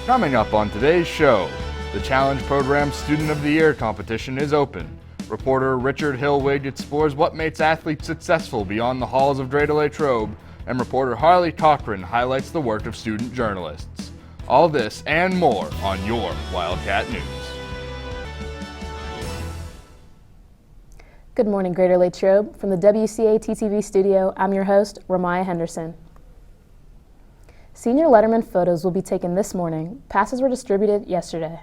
Coming up on today's show, the Challenge Program Student of the Year competition is open. Reporter Richard Hillwig explores what makes athletes successful beyond the halls of Dreda La Trobe, and reporter Harley Cochran highlights the work of student journalists. All this and more on your Wildcat News. Good morning, Greater Latrobe. From the WCAT-TV studio, I'm your host, Ramaya Henderson. Senior Letterman photos will be taken this morning. Passes were distributed yesterday.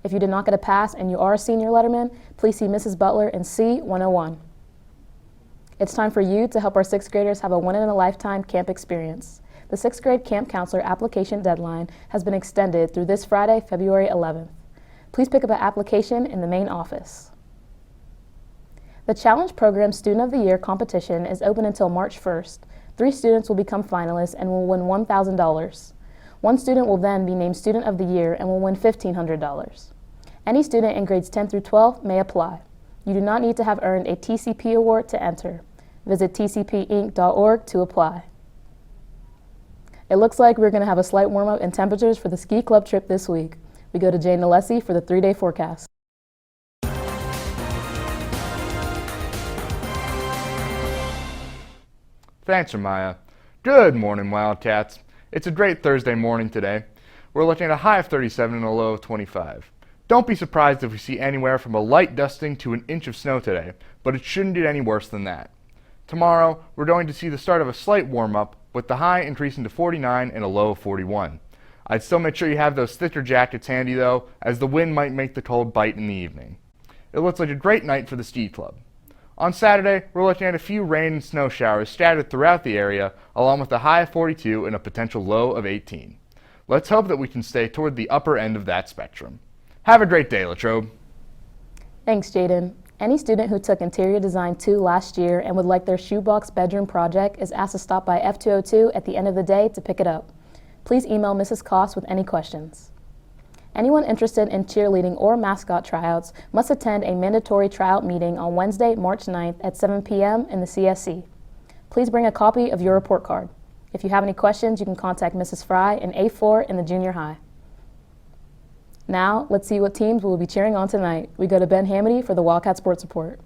If you did not get a pass and you are a senior Letterman, please see Mrs. Butler in C101. It's time for you to help our 6th graders have a one-in-a-lifetime camp experience. The 6th grade camp counselor application deadline has been extended through this Friday, February 11th. Please pick up an application in the main office. The Challenge Program Student of the Year competition is open until March 1st. 3 students will become finalists and will win $1,000. One student will then be named Student of the Year and will win $1,500. Any student in grades 10 through 12 may apply. You do not need to have earned a TCP award to enter. Visit tcpinc.org to apply. It looks like we're going to have a slight warm-up in temperatures for the ski club trip this week. We go to Jane Alessi for the 3-day forecast. Thanks, Ramaya. Good morning, Wildcats. It's a great Thursday morning today. We're looking at a high of 37 and a low of 25. Don't be surprised if we see anywhere from a light dusting to an inch of snow today, but it shouldn't get any worse than that. Tomorrow, we're going to see the start of a slight warm-up, with the high increasing to 49 and a low of 41. I'd still make sure you have those thicker jackets handy though, as the wind might make the cold bite in the evening. It looks like a great night for the ski club. On Saturday, we're looking at a few rain and snow showers scattered throughout the area, along with a high of 42 and a potential low of 18. Let's hope that we can stay toward the upper end of that spectrum. Have a great day, Latrobe. Thanks, Jaden. Any student who took Interior Design 2 last year and would like their shoebox bedroom project is asked to stop by F202 at the end of the day to pick it up. Please email Mrs. Koss with any questions. Anyone interested in cheerleading or mascot tryouts must attend a mandatory tryout meeting on Wednesday, March 9th at 7 p.m. in the CSC. Please bring a copy of your report card. If you have any questions, you can contact Mrs. Fry in A4 in the junior high. Now, let's see what teams we will be cheering on tonight. We go to Ben Hamity for the Wildcat Sports Report.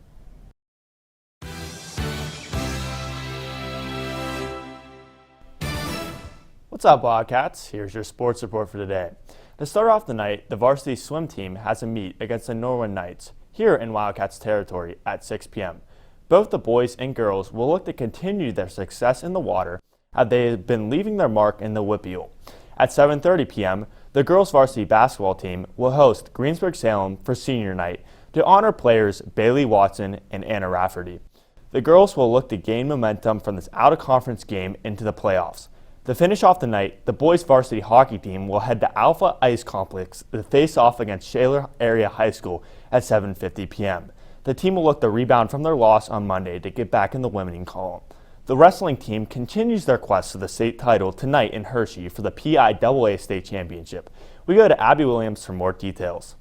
What's up, Wildcats? Here's your sports report for today. To start off the night, the varsity swim team has a meet against the Norwin Knights here in Wildcats territory at 6 p.m. Both the boys and girls will look to continue their success in the water as they have been leaving their mark in the Whippeal. At 7:30 p.m., the girls varsity basketball team will host Greensburg-Salem for senior night to honor players Bailey Watson and Anna Rafferty. The girls will look to gain momentum from this out-of-conference game into the playoffs. To finish off the night, the boys varsity hockey team will head to Alpha Ice Complex to face off against Shaler Area High School at 7:50 p.m. The team will look to rebound from their loss on Monday to get back in the winning column. The wrestling team continues their quest for the state title tonight in Hershey for the PIAA State Championship. We go to Abby Williams for more details.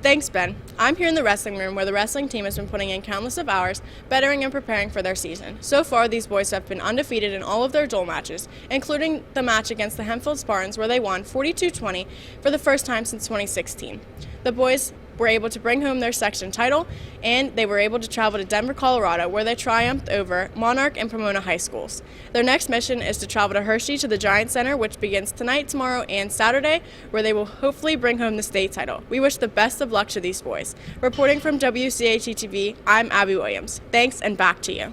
Thanks, Ben. I'm here in the wrestling room where the wrestling team has been putting in countless of hours, bettering and preparing for their season. So far, these boys have been undefeated in all of their dual matches, including the match against the Hempfield Spartans where they won 42-20 for the first time since 2016. The boys were able to bring home their section title, and they were able to travel to Denver, Colorado, where they triumphed over Monarch and Pomona high schools. Their next mission is to travel to Hershey to the Giant Center, which begins tonight, tomorrow, and Saturday, where they will hopefully bring home the state title. We wish the best of luck to these boys. Reporting from WCAT-TV, I'm Abby Williams. Thanks, and back to you.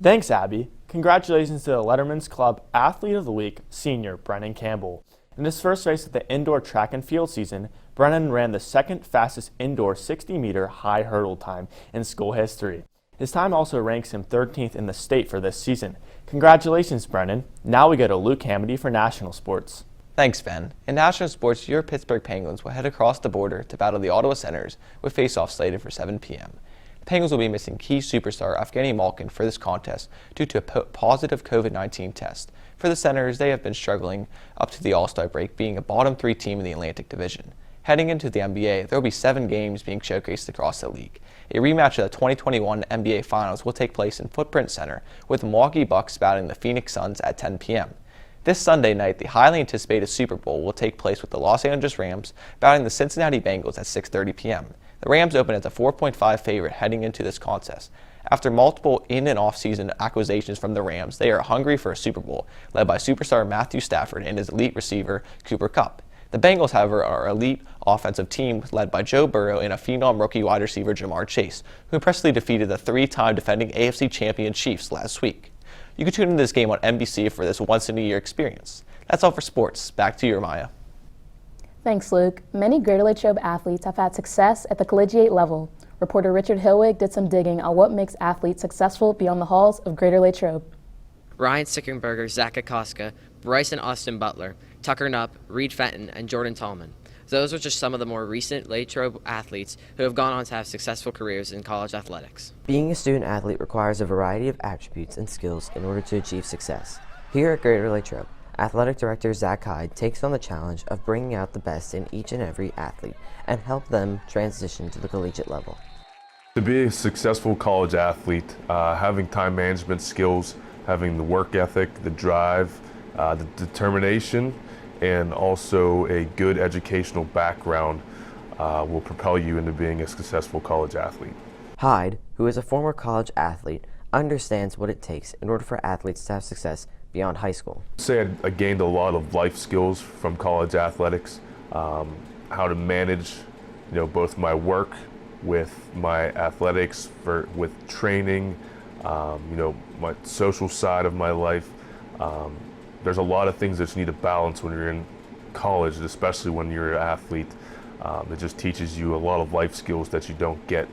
Thanks, Abby. Congratulations to the Letterman's Club Athlete of the Week, senior Brennan Campbell. In his first race of the indoor track and field season, Brennan ran the second fastest indoor 60-meter high hurdle time in school history. His time also ranks him 13th in the state for this season. Congratulations, Brennan. Now we go to Luke Hamity for national sports. Thanks, Ben. In national sports, your Pittsburgh Penguins will head across the border to battle the Ottawa Senators with face-off slated for 7 p.m. The Penguins will be missing key superstar Evgeny Malkin for this contest due to a positive COVID-19 test. For the Senators, they have been struggling up to the All-Star break, being a bottom 3 team in the Atlantic Division. Heading into the NBA, there will be 7 games being showcased across the league. A rematch of the 2021 NBA Finals will take place in Footprint Center, with the Milwaukee Bucks battling the Phoenix Suns at 10 p.m. This Sunday night, the highly anticipated Super Bowl will take place with the Los Angeles Rams battling the Cincinnati Bengals at 6:30 p.m. The Rams open as a 4.5 favorite heading into this contest. After multiple in- and off-season acquisitions from the Rams, they are hungry for a Super Bowl, led by superstar Matthew Stafford and his elite receiver, Cooper Kupp. The Bengals, however, are an elite offensive team led by Joe Burrow and a phenom rookie wide receiver Jamar Chase, who impressively defeated the three-time defending AFC champion Chiefs last week. You can tune into this game on NBC for this once-in-a-year experience. That's all for sports. Back to you, Maya. Thanks, Luke. Many Greater Latrobe athletes have had success at the collegiate level. Reporter Richard Hilwig did some digging on what makes athletes successful beyond the halls of Greater Latrobe. Ryan Sickenberger, Zach Akoska, Bryce and Austin Butler, Tucker Knupp, Reed Fenton, and Jordan Tallman. Those are just some of the more recent Latrobe athletes who have gone on to have successful careers in college athletics. Being a student athlete requires a variety of attributes and skills in order to achieve success. Here at Greater Latrobe, Athletic Director Zach Hyde takes on the challenge of bringing out the best in each and every athlete and help them transition to the collegiate level. To be a successful college athlete, having time management skills, having the work ethic, the drive, the determination, and also a good educational background will propel you into being a successful college athlete. Hyde, who is a former college athlete, understands what it takes in order for athletes to have success beyond high school. I'd say I gained a lot of life skills from college athletics, how to manage, both my work with my athletics, with training, my social side of my life. There's a lot of things that you need to balance when you're in college, especially when you're an athlete. It just teaches you a lot of life skills that you don't get,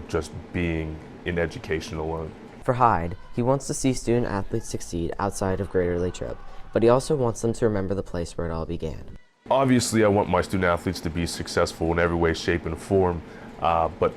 just being in education alone. For Hyde, he wants to see student athletes succeed outside of Greater Latrobe, but he also wants them to remember the place where it all began. Obviously, I want my student athletes to be successful in every way, shape, and form, but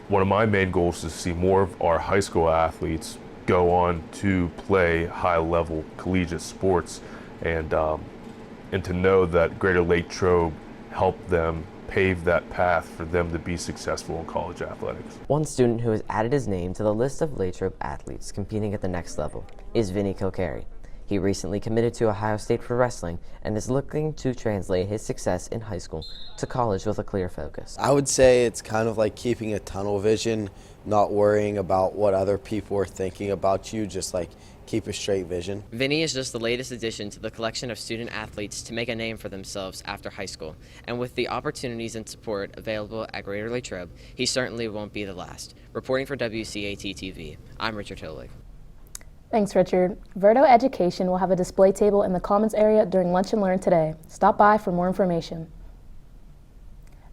one of my main goals is to see more of our high school athletes go on to play high-level collegiate sports, and to know that Greater Latrobe helped them pave that path for them to be successful in college athletics. One student who has added his name to the list of Latrobe athletes competing at the next level is Vinny Kilcary. He recently committed to Ohio State for wrestling and is looking to translate his success in high school to college with a clear focus. I would say it's kind of like keeping a tunnel vision, not worrying about what other people are thinking about you, just like keep a straight vision. Vinny is just the latest addition to the collection of student athletes to make a name for themselves after high school, and with the opportunities and support available at Greater Latrobe, he certainly won't be the last. Reporting for WCAT-TV, I'm Richard Hillig. Thanks, Richard. Verdo Education will have a display table in the Commons area during Lunch and Learn today. Stop by for more information.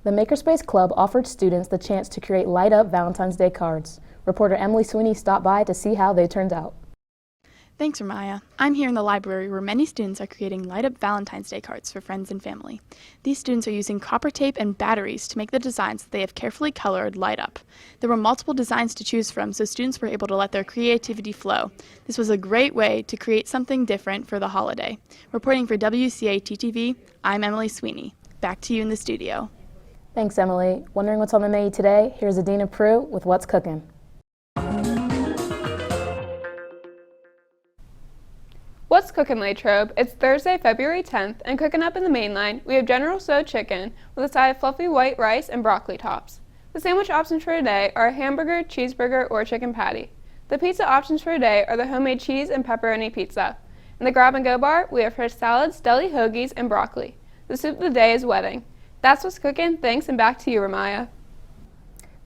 The Makerspace Club offered students the chance to create light-up Valentine's Day cards. Reporter Emily Sweeney stopped by to see how they turned out. Thanks, Ramaya. I'm here in the library where many students are creating light-up Valentine's Day cards for friends and family. These students are using copper tape and batteries to make the designs that they have carefully colored light up. There were multiple designs to choose from, so students were able to let their creativity flow. This was a great way to create something different for the holiday. Reporting for WCAT-TV, I'm Emily Sweeney. Back to you in the studio. Thanks, Emily. Wondering what's on the menu today? Here's Adina Prue with What's Cookin'. What's cooking, Latrobe? It's Thursday, February 10th, and cooking up in the main line, we have General Tso chicken with a side of fluffy white rice and broccoli tops. The sandwich options for today are a hamburger, cheeseburger, or chicken patty. The pizza options for today are the homemade cheese and pepperoni pizza. In the grab-and-go bar, we have fresh salads, deli hoagies, and broccoli. The soup of the day is wedding. That's what's cooking. Thanks, and back to you, Ramaya.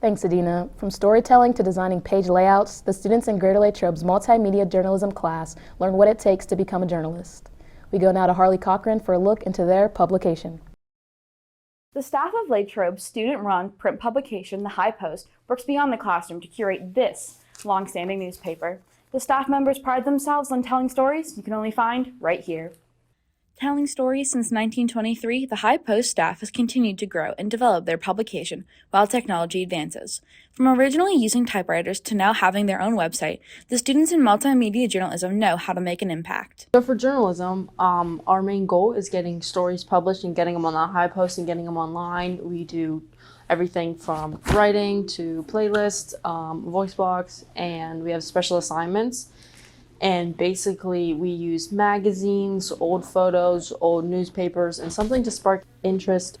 Thanks, Adina. From storytelling to designing page layouts, the students in Greater Latrobe's multimedia journalism class learn what it takes to become a journalist. We go now to Harley Cochran for a look into their publication. The staff of Latrobe's student-run print publication, The High Post, works beyond the classroom to curate this long-standing newspaper. The staff members pride themselves on telling stories you can only find right here. Telling stories since 1923, the High Post staff has continued to grow and develop their publication while technology advances. From originally using typewriters to now having their own website, the students in multimedia journalism know how to make an impact. So for journalism, our main goal is getting stories published and getting them on the High Post and getting them online. We do everything from writing to playlists, voice blocks, and we have special assignments. And basically we use magazines, old photos, old newspapers, and something to spark interest.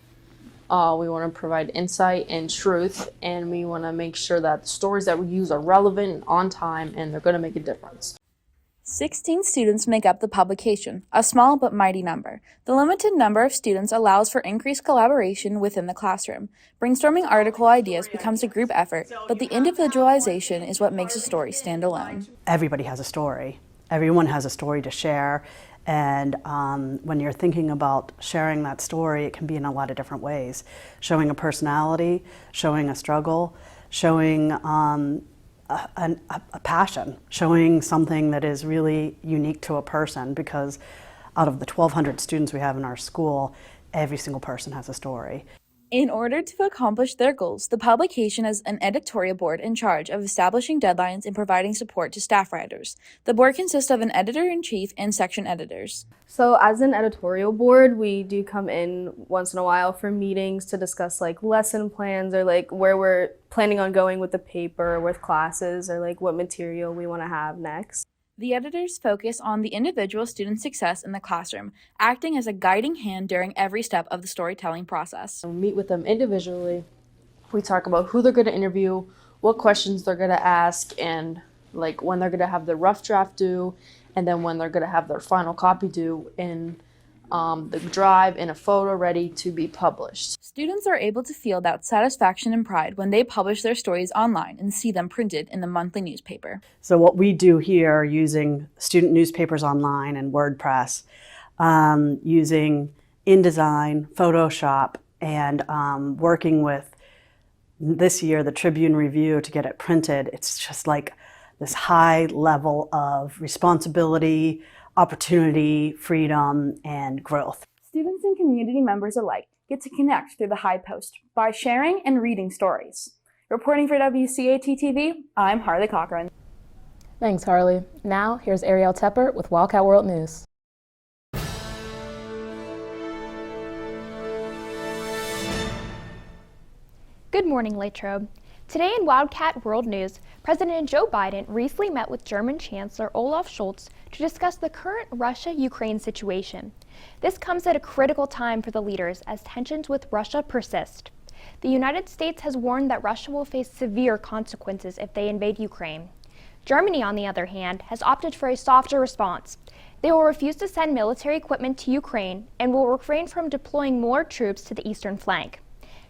We want to provide insight and truth, and we want to make sure that the stories that we use are relevant, on time, and they're going to make a difference. 16 students make up the publication, a small but mighty number. The limited number of students allows for increased collaboration within the classroom. Brainstorming article ideas becomes a group effort, but the individualization is what makes a story stand alone. Everybody has a story. Everyone has a story to share. And when you're thinking about sharing that story, it can be in a lot of different ways. Showing a personality, showing a struggle, showing a passion, showing something that is really unique to a person, because out of the 1,200 students we have in our school, every single person has a story. In order to accomplish their goals, the publication has an editorial board in charge of establishing deadlines and providing support to staff writers. The board consists of an editor-in-chief and section editors. So as an editorial board, we do come in once in a while for meetings to discuss like lesson plans, or like where we're planning on going with the paper, with classes, or like what material we want to have next. The editors focus on the individual student's success in the classroom, acting as a guiding hand during every step of the storytelling process. We meet with them individually. We talk about who they're going to interview, what questions they're going to ask, and like when they're going to have their rough draft due, and then when they're going to have their final copy due in the drive in a photo ready to be published. Students are able to feel that satisfaction and pride when they publish their stories online and see them printed in the monthly newspaper. So what we do here, using student newspapers online and WordPress, using InDesign, Photoshop, and working with this year the Tribune Review to get it printed, it's just like this high level of responsibility, opportunity, freedom, and growth. Students and community members alike get to connect through the High Post by sharing and reading stories. Reporting for WCAT-TV, I'm Harley Cochran. Thanks, Harley. Now, here's Ariel Tepper with Wildcat World News. Good morning, Latrobe. Today in Wildcat World News, President Joe Biden recently met with German Chancellor Olaf Scholz to discuss the current Russia-Ukraine situation. This comes at a critical time for the leaders as tensions with Russia persist. The United States has warned that Russia will face severe consequences if they invade Ukraine. Germany, on the other hand, has opted for a softer response. They will refuse to send military equipment to Ukraine and will refrain from deploying more troops to the eastern flank.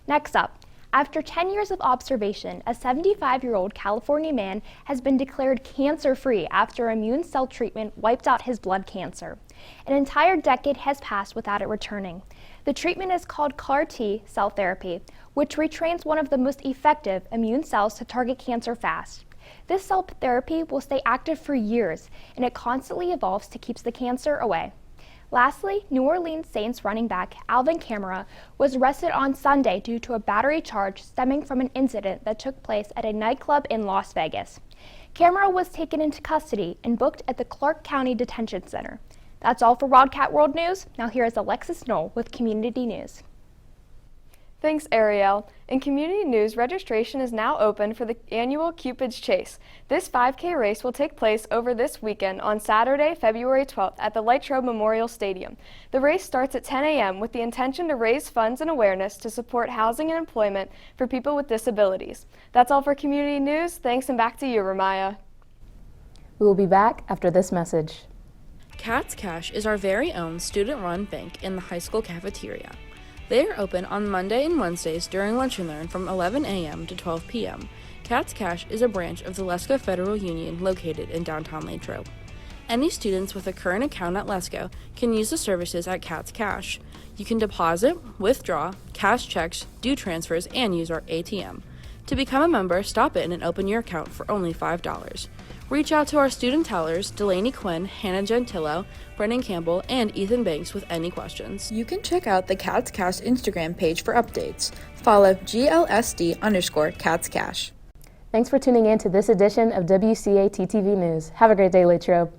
Next up, after 10 years of observation, a 75-year-old California man has been declared cancer-free after immune cell treatment wiped out his blood cancer. An entire decade has passed without it returning. The treatment is called CAR T cell therapy, which retrains one of the most effective immune cells to target cancer fast. This cell therapy will stay active for years, and it constantly evolves to keep the cancer away. Lastly, New Orleans Saints running back Alvin Kamara was arrested on Sunday due to a battery charge stemming from an incident that took place at a nightclub in Las Vegas. Kamara was taken into custody and booked at the Clark County Detention Center. That's all for Wildcat World News. Now here is Alexis Knoll with Community News. Thanks, Ariel. In community news, registration is now open for the annual Cupid's Chase. This 5K race will take place over this weekend on Saturday, February 12th at the Latrobe Memorial Stadium. The race starts at 10 a.m. with the intention to raise funds and awareness to support housing and employment for people with disabilities. That's all for community news. Thanks, and back to you, Ramaya. We will be back after this message. Cat's Cash is our very own student-run bank in the high school cafeteria. They are open on Monday and Wednesdays during Lunch and Learn from 11 a.m. to 12 p.m. Cat's Cash is a branch of the Lesko Federal Union located in downtown Latrobe. Any students with a current account at Lesko can use the services at Cat's Cash. You can deposit, withdraw, cash checks, do transfers, and use our ATM. To become a member, stop in and open your account for only $5. Reach out to our student tellers, Delaney Quinn, Hannah Gentillo, Brennan Campbell, and Ethan Banks with any questions. You can check out the Cat's Cash Instagram page for updates. Follow GLSD_Cat's Cash. Thanks for tuning in to this edition of WCAT TV News. Have a great day, Latrobe.